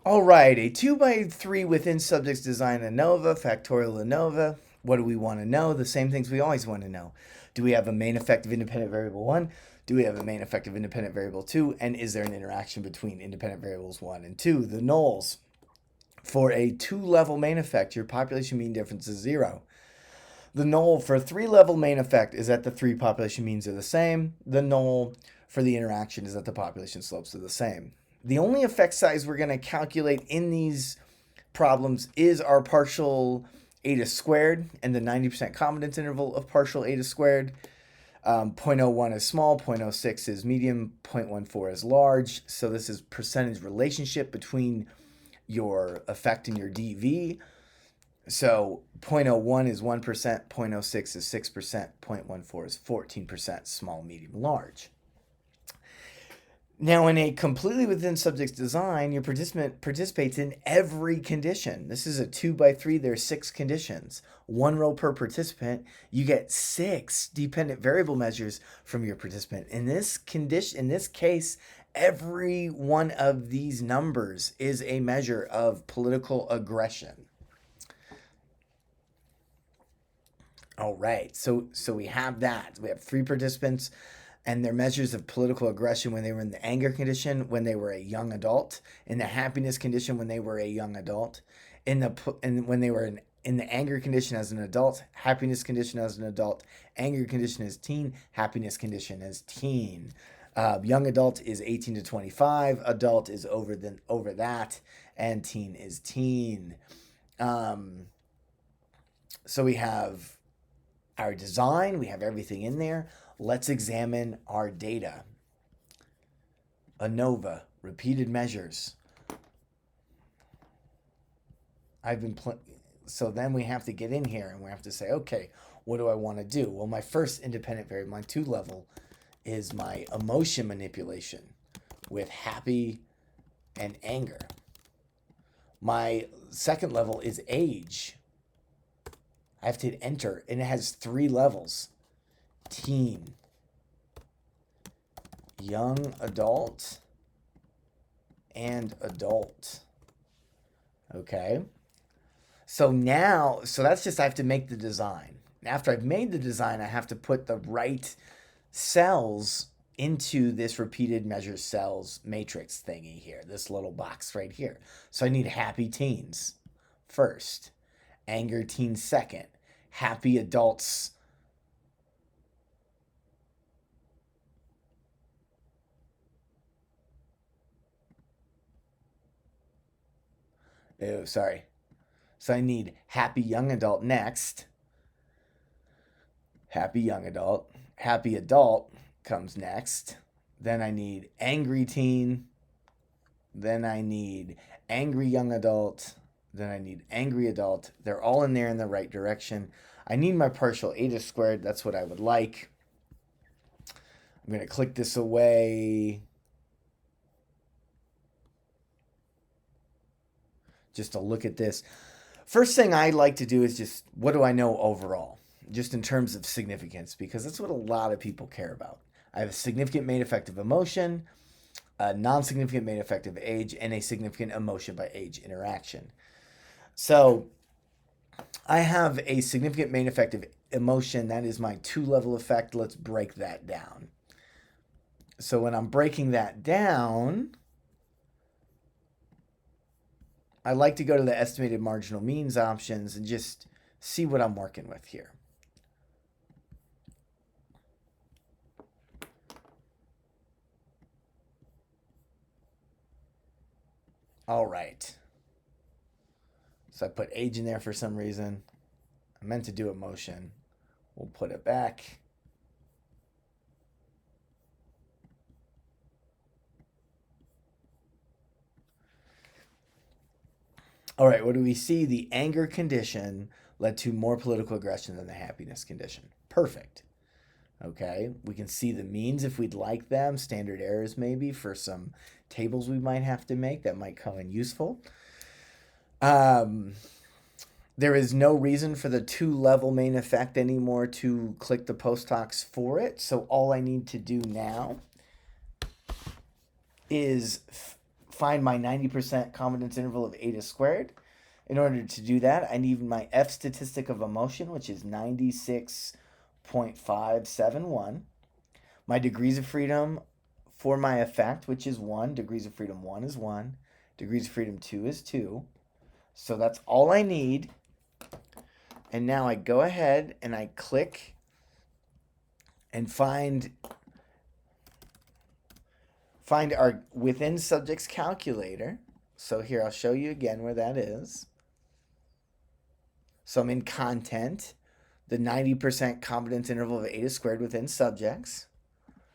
All right, a 2 by 3 within subjects design ANOVA, factorial ANOVA. What do we want to know? The same things we always want to know. Do we have a main effective independent variable 1? Do we have a main effective independent variable 2? And is there an interaction between independent variables 1 and 2? The nulls. For a 2-level main effect, your population mean difference is 0. The null for a 3-level main effect is that the 3 population means are the same. The null for the interaction is that the population slopes are the same. The only effect size we're going to calculate in these problems is our partial eta squared and the 90% confidence interval of partial eta squared. 0.01 is small, 0.06 is medium, 0.14 is large. So this is percentage relationship between your effect and your dV. So 0.01 is 1%, 0.06 is 6%, 0.14 is 14%, small, medium, large. Now, in a completely within subjects design, your participant participates in every condition. This is a 2 by 3. There's 6 conditions. 1 row per participant. You get 6 dependent variable measures from your participant. In this case, every one of these numbers is a measure of political aggression. All right, so we have that. We have 3 participants and their measures of political aggression when they were in the anger condition, when they were a young adult, in the happiness condition when they were a young adult, and when they were in the anger condition as an adult, happiness condition as an adult, anger condition as teen, happiness condition as teen. Young adult is 18 to 25, adult is over that, and teen is teen. So we have our design, we have everything in there. Let's examine our data. ANOVA, repeated measures. So then we have to get in here and we have to say, okay, what do I want to do? Well, my first independent variable, my 2 level, is my emotion manipulation with happy and anger. My second level is age. I have to hit enter, and it has 3 levels. Teen, young adult, and adult. Okay. So that's just, I have to make the design. After I've made the design, I have to put the right cells into this repeated measure cells matrix thingy here, this little box right here. So I need happy teens first, anger teens second, happy adults sorry. So I need happy young adult next. Happy young adult. Happy adult comes next. Then I need angry teen. Then I need angry young adult. Then I need angry adult. They're all in there in the right direction. I need my partial eta squared. That's what I would like. I'm going to click this away. Just to look at this. First thing I like to do is just, what do I know overall? Just in terms of significance, because that's what a lot of people care about. I have a significant main effect of emotion, a non-significant main effect of age, and a significant emotion by age interaction. So I have a significant main effect of emotion. That is my 2-level effect. Let's break that down. So when I'm breaking that down, I like to go to the estimated marginal means options and just see what I'm working with here. All right. So I put age in there for some reason. I meant to do emotion. We'll put it back. All right, what do we see? The anger condition led to more political aggression than the happiness condition. Perfect. Okay, we can see the means if we'd like them, standard errors maybe for some tables we might have to make that might come in useful. There is no reason for the 2-level main effect anymore to click the post-hocs for it. So all I need to do now is find my 90% confidence interval of eta squared. In order to do that, I need my F statistic of emotion, which is 96.571. My degrees of freedom for my effect, which is 1. Degrees of freedom 1 is 1. Degrees of freedom 2 is 2. So that's all I need. And now I go ahead and I click and find our within subjects calculator. So here, I'll show you again where that is. So I'm in content, the 90% confidence interval of eta squared within subjects.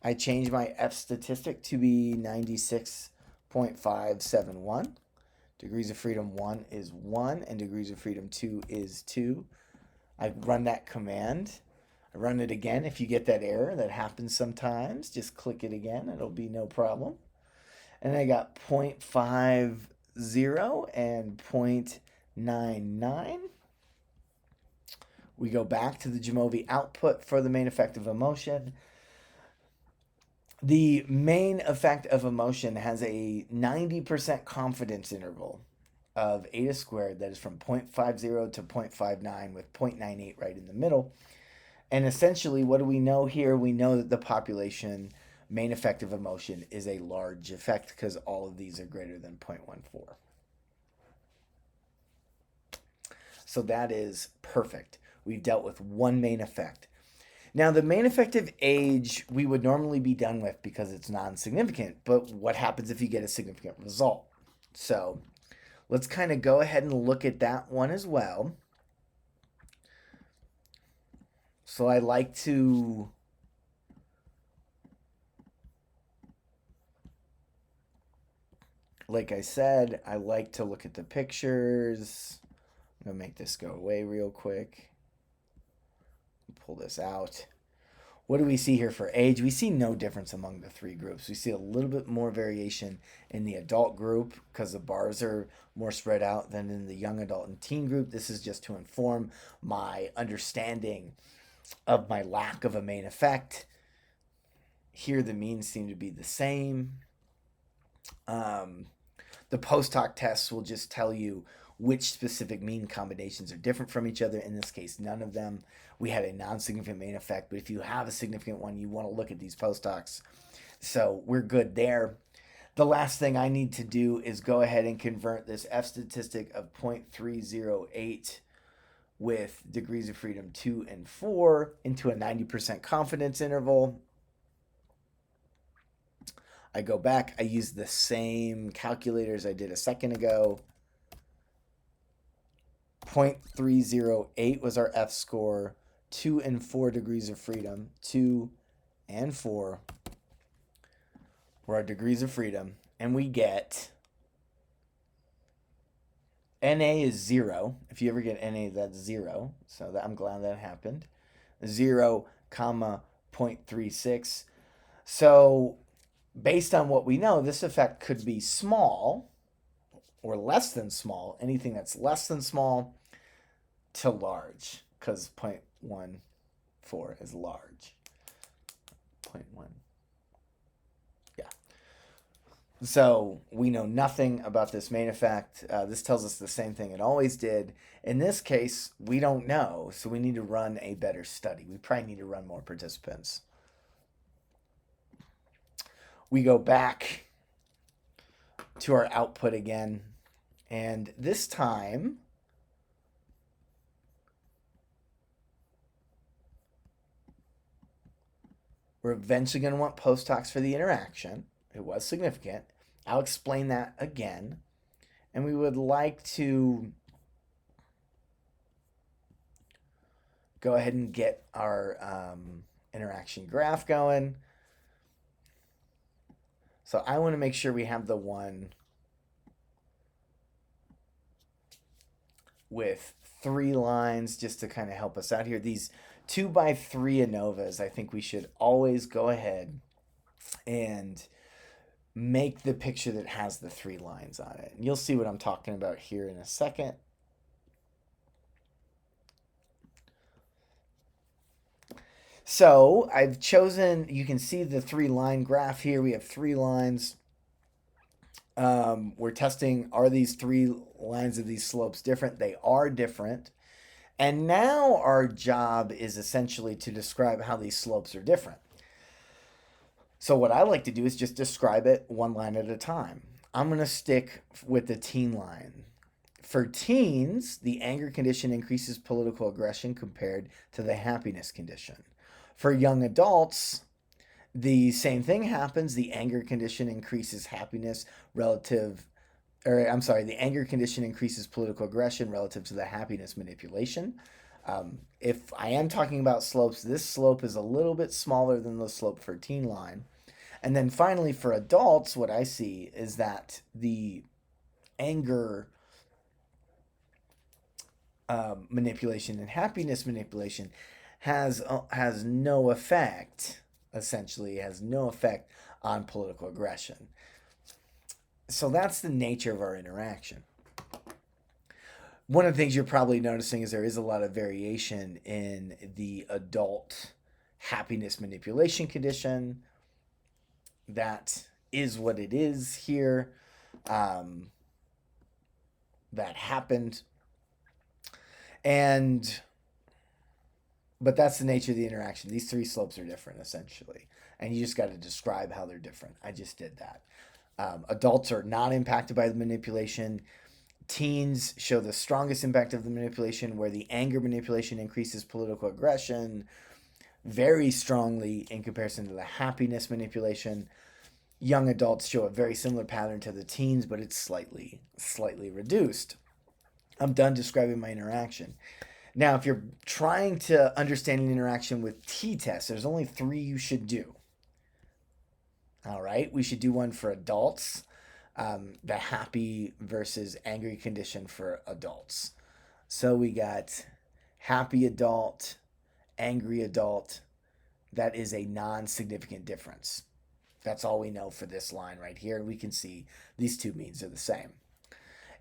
I change my F statistic to be 96.571. Degrees of freedom 1 is 1, and degrees of freedom 2 is 2. I run that command. I run it again. If you get that error, that happens sometimes, just click it again. It'll be no problem. And I got 0.50 and 0.99. We go back to the Jamovi output for the main effect of emotion. The main effect of emotion has a 90% confidence interval of eta squared that is from 0.50 to 0.59 with 0.98 right in the middle. And essentially, what do we know here? We know that the population main effect of emotion is a large effect because all of these are greater than 0.14. So that is perfect. We've dealt with one main effect. Now, the main effective age we would normally be done with because it's non-significant, but what happens if you get a significant result? So let's kind of go ahead and look at that one as well. So I like to like I said, I like to look at the pictures. I'm going to make this go away real quick. Pull this out. What do we see here for age? We see no difference among the three groups. We see a little bit more variation in the adult group because the bars are more spread out than in the young adult and teen group. This is just to inform my understanding of my lack of a main effect. Here the means seem to be the same. The post hoc tests will just tell you which specific mean combinations are different from each other. In this case, none of them. We had a non-significant main effect, but if you have a significant one, you want to look at these post hocs. So we're good there. The last thing I need to do is go ahead and convert this F statistic of 0.308 with degrees of freedom 2 and 4 into a 90% confidence interval. I go back, I use the same calculators I did a second ago. 0.308 was our F score. 2 and 4 degrees of freedom. 2 and 4 were our degrees of freedom. And we get NA is 0. If you ever get NA, that's 0. So I'm glad that happened. 0, 0.36. So based on what we know, this effect could be small or less than small. Anything that's less than small to large, because 0.14 is large. 0.1. Yeah. So we know nothing about this main effect. This tells us the same thing it always did. In this case, we don't know, so we need to run a better study. We probably need to run more participants. We go back to our output again, and this time we're eventually going to want post hocs for the interaction. It was significant. I'll explain that again. And we would like to go ahead and get our interaction graph going. So I want to make sure we have the one with 3 lines just to kind of help us out here. These 2x3 ANOVAs, I think we should always go ahead and make the picture that has the 3 lines on it. And you'll see what I'm talking about here in a second. So I've chosen, you can see the 3-line graph here. We have 3 lines. We're testing, are these three lines of these slopes different? They are different. And now our job is essentially to describe how these slopes are different. So what I like to do is just describe it one line at a time. I'm going to stick with the teen line. For teens, the anger condition increases political aggression compared to the happiness condition. For young adults, the same thing happens. The anger condition increases happiness relative, or I'm sorry, the anger condition increases political aggression relative to the happiness manipulation. If I am talking about slopes, this slope is a little bit smaller than the slope for teen line. And then finally, for adults, what I see is that the anger manipulation and happiness manipulation has no effect. Essentially, has no effect on political aggression. So that's the nature of our interaction. One of the things you're probably noticing is there is a lot of variation in the adult happiness manipulation condition. That is what it is here. That happened. But that's the nature of the interaction. These three slopes are different, essentially. And you just got to describe how they're different. I just did that. Adults are not impacted by the manipulation. Teens show the strongest impact of the manipulation, where the anger manipulation increases political aggression very strongly in comparison to the happiness manipulation. Young adults show a very similar pattern to the teens, but it's slightly reduced. I'm done describing my interaction. Now, if you're trying to understand an interaction with t-tests, there's only 3 you should do. All right, we should do one for adults, the happy versus angry condition for adults. So we got happy adult, angry adult. That is a non-significant difference. That's all we know for this line right here. And we can see these two means are the same.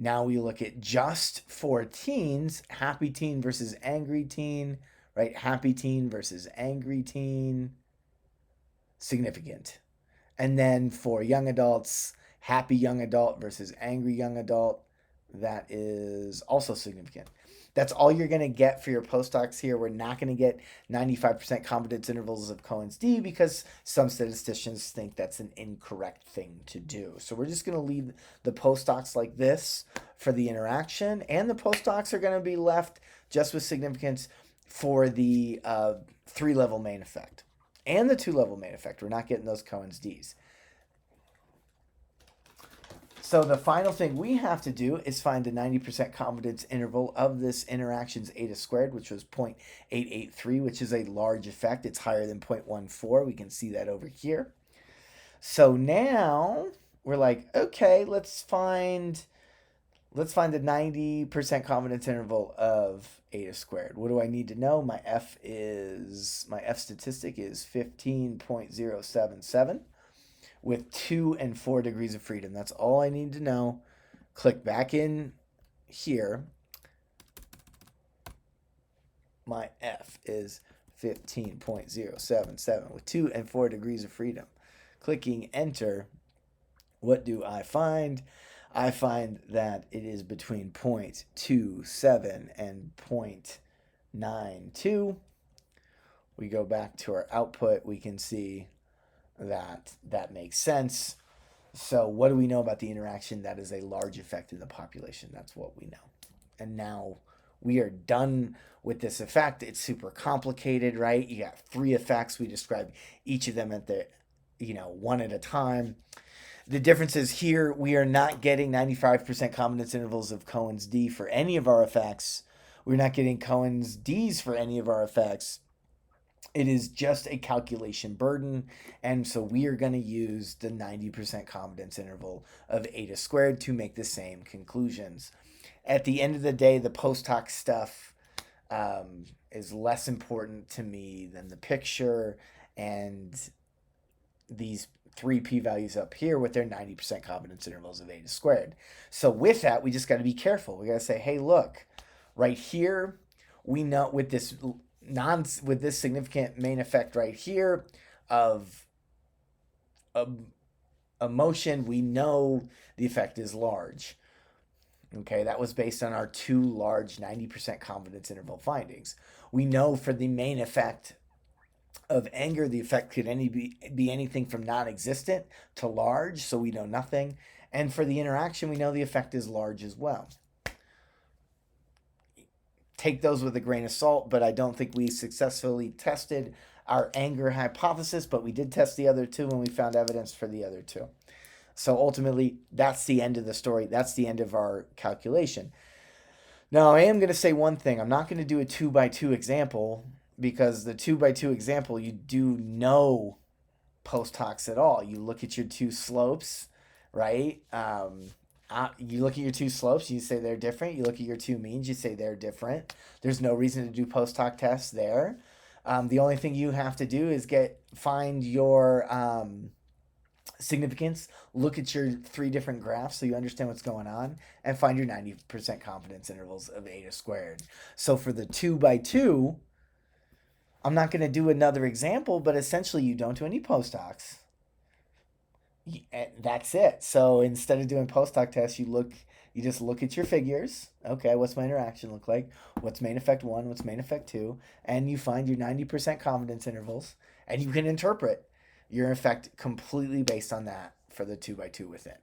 Now we look at just for teens, happy teen versus angry teen, right? Happy teen versus angry teen, significant. And then for young adults, happy young adult versus angry young adult, that is also significant. That's all you're going to get for your postdocs here. We're not going to get 95% confidence intervals of Cohen's d because some statisticians think that's an incorrect thing to do. So we're just going to leave the postdocs like this for the interaction, and the postdocs are going to be left just with significance for the 3-level main effect and the 2-level main effect. We're not getting those Cohen's d's. So the final thing we have to do is find the 90% confidence interval of this interaction's eta squared, which was 0.883, which is a large effect. It's higher than 0.14. We can see that over here. So now we're like, okay, let's find the 90% confidence interval of eta squared. What do I need to know? My F statistic is 15.077. with 2 and 4 degrees of freedom. That's all I need to know. Click back in here. My F is 15.077 with 2 and 4 degrees of freedom. Clicking enter, what do I find? I find that it is between 0.27 and 0.92. We go back to our output. We can see that makes sense. So what do we know about the interaction? That is a large effect in the population. That's what we know. And now we are done with this effect. It's super complicated, right? You got 3 effects. We describe each of them at the, one at a time. The difference is here we are not getting 95% confidence intervals of Cohen's d for any of our effects. We're not getting Cohen's d's for any of our effects. It is just a calculation burden, and so we are going to use the 90% confidence interval of eta squared to make the same conclusions. At the end of the day, the post-hoc stuff is less important to me than the picture and these 3 p-values up here with their 90% confidence intervals of eta squared. So with that, we just got to be careful. We got to say, hey, look, right here, we know with this significant main effect right here of a motion, we know the effect is large. Okay, that was based on our two large 90% confidence interval findings. We know for the main effect of anger, the effect could be anything from non-existent to large, so we know nothing. And for the interaction, we know the effect is large as well. Take those with a grain of salt, but I don't think we successfully tested our anger hypothesis, but we did test the other two and we found evidence for the other two. So ultimately, that's the end of the story. That's the end of our calculation. Now, I am going to say one thing. I'm not going to do a 2x2 example because the 2x2 example, you do no post-hocs at all. You look at your two slopes, right? You look at your two slopes, you say they're different. You look at your two means, you say they're different. There's no reason to do post-hoc tests there. The only thing you have to do is find your significance, look at your three different graphs so you understand what's going on, and find your 90% confidence intervals of eta squared. So for the 2x2, I'm not going to do another example, but essentially you don't do any post-hocs. That's it. So instead of doing post-hoc tests, you just look at your figures. Okay, what's my interaction look like? What's main effect 1? What's main effect 2? And you find your 90% confidence intervals, and you can interpret your effect completely based on that for the 2x2 within.